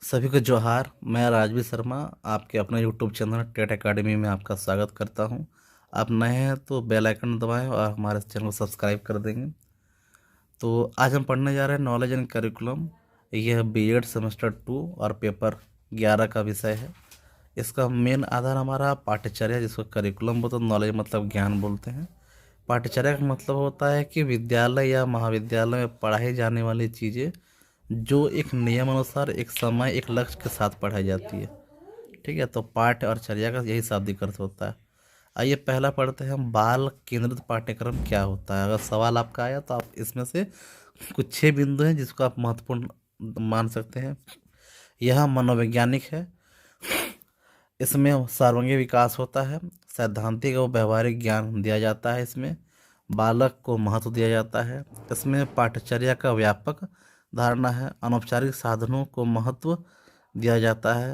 सभी को जोहार। मैं राजवीर शर्मा आपके अपने यूट्यूब चैनल टेट एकेडमी में आपका स्वागत करता हूं। आप नए हैं तो बेल आइकन दबाएं और हमारे चैनल को सब्सक्राइब कर देंगे। तो आज हम पढ़ने जा रहे हैं नॉलेज एंड करिकुलम। यह बीएड सेमेस्टर 2 और पेपर 11 का विषय है। इसका मेन आधार हमारा पाठ्यचर्या, जिसको करिकुलम बोलते हैं। नॉलेज मतलब ज्ञान बोलते हैं। पाठ्यचर्या का मतलब होता है कि विद्यालय या महाविद्यालय में पढ़ाई जाने वाली चीज़ें जो एक नियम अनुसार, एक समय, एक लक्ष्य के साथ पढ़ाई जाती है। ठीक है, तो पाठ्य और चर्या का यही शाब्दिक अर्थ होता है। आइए पहला पढ़ते हैं हम, बाल केंद्रित पाठ्यक्रम क्या होता है। अगर सवाल आपका आया तो आप इसमें से कुछ 6 बिंदु हैं जिसको आप महत्वपूर्ण मान सकते हैं। यह मनोवैज्ञानिक है। इसमें सर्वांगीण विकास होता है। सैद्धांतिक और व्यवहारिक ज्ञान दिया जाता है। इसमें बालक को महत्व दिया जाता है। इसमें पाठ्यचर्या का व्यापक धारणा है। अनौपचारिक साधनों को महत्व दिया जाता है।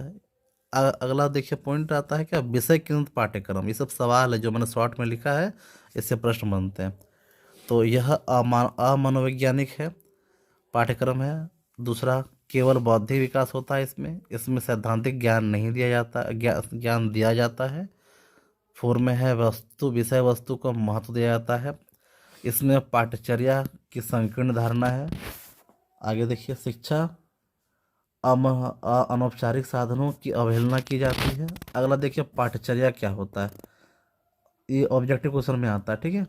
अगला देखिए पॉइंट आता है क्या, विषय केंद्रित पाठ्यक्रम। ये सब सवाल है जो मैंने शॉर्ट में लिखा है, इससे प्रश्न बनते हैं। तो यह अमनोवैज्ञानिक है, पाठ्यक्रम है। दूसरा, केवल बौद्धिक विकास होता है। इसमें इसमें सैद्धांतिक ज्ञान नहीं दिया जाता, ज्ञान दिया जाता है। फोर में है वस्तु, विषय वस्तु को महत्व दिया जाता है। इसमें पाठ्यचर्या की संकीर्ण धारणा है। आगे देखिए, शिक्षा अनौपचारिक साधनों की अवहेलना की जाती है। अगला देखिए, पाठ्यचर्या क्या होता है। ये ऑब्जेक्टिव क्वेश्चन में आता है। ठीक है,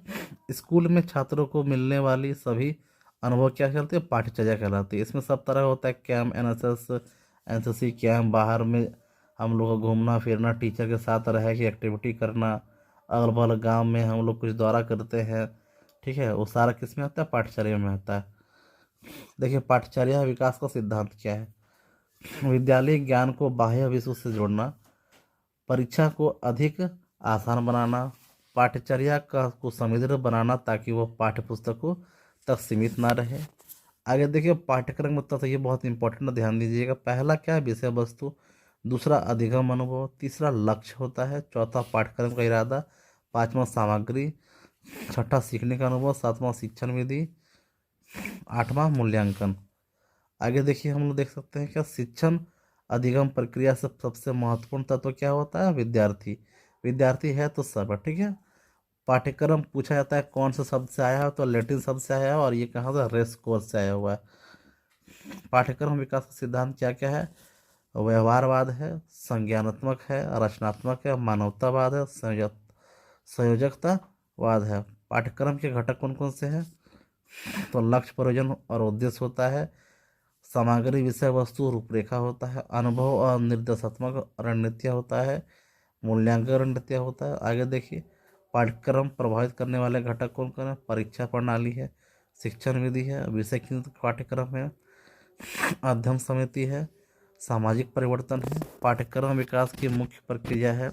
स्कूल में छात्रों को मिलने वाली सभी अनुभव क्या कहलाते हैं, पाठ्यचर्या कहलाती है। इसमें सब तरह होता है, कैंप, एनएसएस, एनसीसी कैंप, बाहर में हम लोग को घूमना फिरना, टीचर के साथ रह के एक्टिविटी करना, अगल बगल गाँव में हम लोग कुछ दौरा करते हैं। ठीक है, वो सारा किस में आता है, पाठ्यचर्या में आता है। देखिए, पाठ्यचर्या विकास का सिद्धांत क्या है। विद्यालय ज्ञान को बाह्य विषयों से जोड़ना, परीक्षा को अधिक आसान बनाना, पाठ्यचर्या का को समृद्ध बनाना ताकि वह पाठ्य पुस्तकों तक सीमित ना रहे। आगे देखिए, पाठ्यक्रम में तत्व, ये बहुत इंपॉर्टेंट, ध्यान दीजिएगा। पहला क्या है, विषय वस्तु। दूसरा, अधिगम अनुभव। तीसरा, लक्ष्य होता है। चौथा, पाठ्यक्रम का इरादा। पांचवा, सामग्री। छठा, सीखने का अनुभव। सातवां, शिक्षण विधि। आठवां, मूल्यांकन। आगे देखिए, हम लोग देख सकते हैं क्या, शिक्षण अधिगम प्रक्रिया से सबसे महत्वपूर्ण तत्व क्या होता है, विद्यार्थी। विद्यार्थी है तो सब है। ठीक है, पाठ्यक्रम पूछा जाता है कौन से शब्द से आया है, तो लैटिन शब्द से आया है, और ये कहाँ से, रेस कोर्स से आया हुआ है। पाठ्यक्रम विकास का सिद्धांत क्या क्या है, व्यवहारवाद है, संज्ञानात्मक है, रचनात्मक है, मानवतावाद है, संयोजकतावाद है। पाठ्यक्रम के घटक कौन कौन से हैं, तो लक्ष्य, प्रयोजन और उद्देश्य होता है। सामग्री, विषय वस्तु, रूपरेखा होता है। अनुभव और निर्देशात्मक रणनीति होता है। मूल्यांकन रणनीति होता है। आगे देखिए, पाठ्यक्रम प्रभावित करने वाले घटक कौन कौन है, परीक्षा प्रणाली है, शिक्षण विधि है, विषय केंद्रित पाठ्यक्रम है, अध्ययन समिति है, सामाजिक परिवर्तन है। पाठ्यक्रम विकास की मुख्य प्रक्रिया है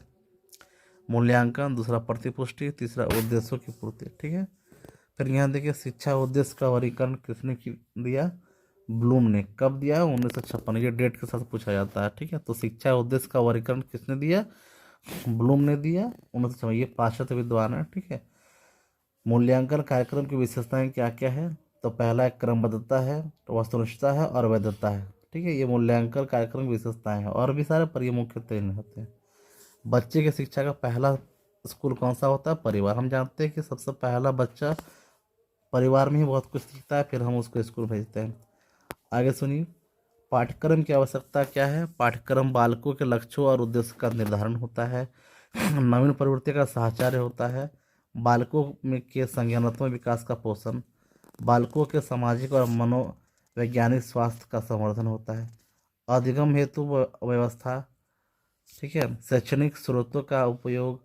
मूल्यांकन, दूसरा प्रतिपुष्टि, तीसरा उद्देश्यों की पूर्ति। ठीक है, फिर यहाँ देखिए, शिक्षा उद्देश्य का वर्गीकरण किसने दिया, ब्लूम ने। कब दिया, 1956। ये डेट के साथ पूछा जाता है। ठीक है, तो शिक्षा उद्देश्य का वर्गीकरण किसने दिया, ब्लूम ने दिया, 1956। ये पाश्चात्य विद्वान है। ठीक है, मूल्यांकन कार्यक्रम की विशेषताएं क्या क्या है, तो पहला है क्रमबद्धता है, वस्तुनिष्ठता है और वैधता है। ठीक है, ये मूल्यांकन कार्यक्रम की विशेषताएं हैं, और भी सारे, पर ये मुख्यतः नहीं होते हैं। बच्चे की शिक्षा का पहला स्कूल कौन सा होता है, परिवार। हम जानते हैं कि सबसे पहला बच्चा परिवार में ही बहुत कुछ सीखता है, फिर हम उसको स्कूल भेजते हैं। आगे सुनिए, पाठ्यक्रम की आवश्यकता क्या है। पाठ्यक्रम बालकों के लक्ष्यों और उद्देश्य का निर्धारण होता है। नवीन प्रवृत्ति का साहचर्य होता है। बालकों में के संज्ञानात्मक विकास का पोषण, बालकों के सामाजिक और मनोवैज्ञानिक स्वास्थ्य का संवर्धन होता है। अधिगम हेतु व्यवस्था। ठीक है, शैक्षणिक स्रोतों का उपयोग,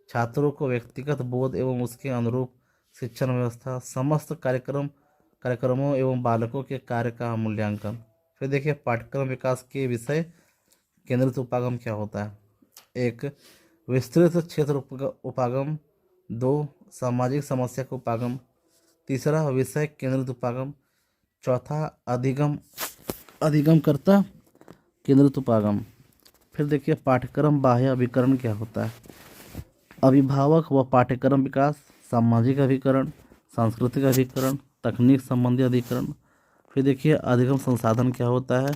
छात्रों को व्यक्तिगत बोध एवं उसके अनुरूप शिक्षण व्यवस्था, समस्त कार्यक्रमों एवं बालकों के कार्य का मूल्यांकन। फिर देखिए, पाठ्यक्रम विकास के विषय केंद्रित उपागम क्या होता है। एक, विस्तृत क्षेत्र उपागम। दो, सामाजिक समस्या का उपागम। तीसरा, विषय केंद्रित उपागम। चौथा, अधिगम करता केंद्रित उपागम। फिर देखिए, पाठ्यक्रम बाह्य अभिकरण क्या होता है। अभिभावक व पाठ्यक्रम विकास, सामाजिक अभिकरण, सांस्कृतिक अभिकरण, तकनीक संबंधी अधिकरण। फिर देखिए, अधिगम संसाधन क्या होता है,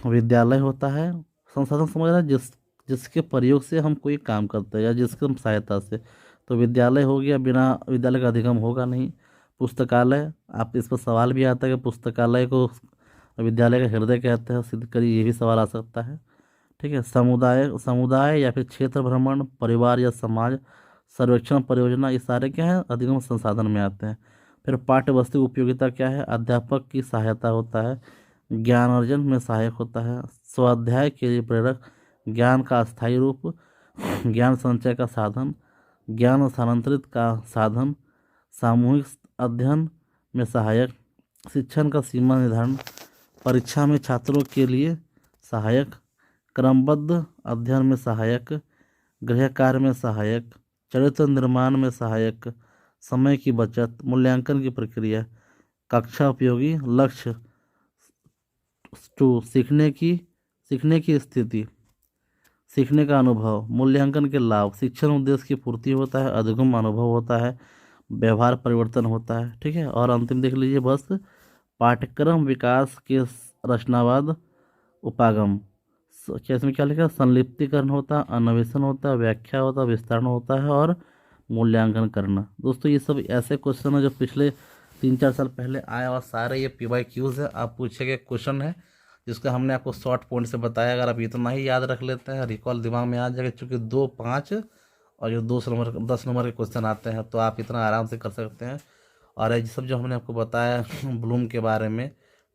विद्यालय होता है संसाधन समझ रहे हैं, जिसके प्रयोग से हम कोई काम करते हैं या जिसकी हम सहायता से। तो विद्यालय हो गया, बिना विद्यालय का अधिगम होगा नहीं। पुस्तकालय, आप इस पर सवाल भी आता है कि पुस्तकालय को विद्यालय का हृदय कहते हैं, सिद्ध करिए, ये भी सवाल आ सकता है। ठीक है। समुदाय समुदाय या फिर क्षेत्र भ्रमण, परिवार या समाज सर्वेक्षण परियोजना, ये सारे क्या है, अधिगम संसाधन में आते हैं। फिर पाठ्य वस्तु की उपयोगिता क्या है, अध्यापक की सहायता होता है, ज्ञान अर्जन में सहायक होता है, स्वाध्याय के लिए प्रेरक, ज्ञान का अस्थायी रूप, ज्ञान संचय का साधन, ज्ञान स्थानांतरित का साधन, सामूहिक अध्ययन में सहायक, शिक्षण का सीमा निर्धारण, परीक्षा में छात्रों के लिए सहायक, क्रमबद्ध अध्ययन में सहायक, गृह कार्य में सहायक, चरित्र निर्माण में सहायक, समय की बचत, मूल्यांकन की प्रक्रिया, कक्षा उपयोगी, लक्ष्य टू सीखने की स्थिति, सीखने का अनुभव, मूल्यांकन के लाभ, शिक्षण उद्देश्य की पूर्ति होता है, अधिगम अनुभव होता है, व्यवहार परिवर्तन होता है। ठीक है। और अंतिम देख लीजिए बस, पाठ्यक्रम विकास के रचनावाद, उपागम। क्या इसमें क्या लिखा है, संलिप्तीकरण होता है, अन्वेषण होता है, व्याख्या होता है, विस्तरण होता है और मूल्यांकन करना। दोस्तों ये सब ऐसे क्वेश्चन है जो पिछले 3-4 साल पहले आए और सारे ये PYQs है, आप पूछे गए क्वेश्चन है, जिसका हमने आपको शॉर्ट पॉइंट से बताया। अगर आप इतना ही याद रख लेते हैं, रिकॉल दिमाग में आ जाएगा, चूँकि 2, 5 और जो 2 नंबर 10 नंबर के क्वेश्चन आते हैं, तो आप इतना आराम से कर सकते हैं। और ये सब जो हमने आपको बताया ब्लूम के बारे में,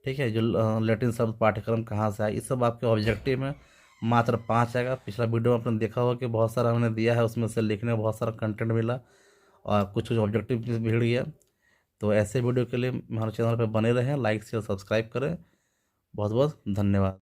ठीक है, जो लैटिन शब्द पाठ्यक्रम कहाँ से आया, ये सब आपके ऑब्जेक्टिव में मात्र 5 आएगा। पिछला वीडियो में आपने देखा होगा कि बहुत सारा हमने दिया है, उसमें से लिखने में बहुत सारा कंटेंट मिला और कुछ कुछ ऑब्जेक्टिव भी भिड़ गया। तो ऐसे वीडियो के लिए हमारे चैनल पर बने रहें, लाइक शेयर सब्सक्राइब करें। बहुत बहुत धन्यवाद।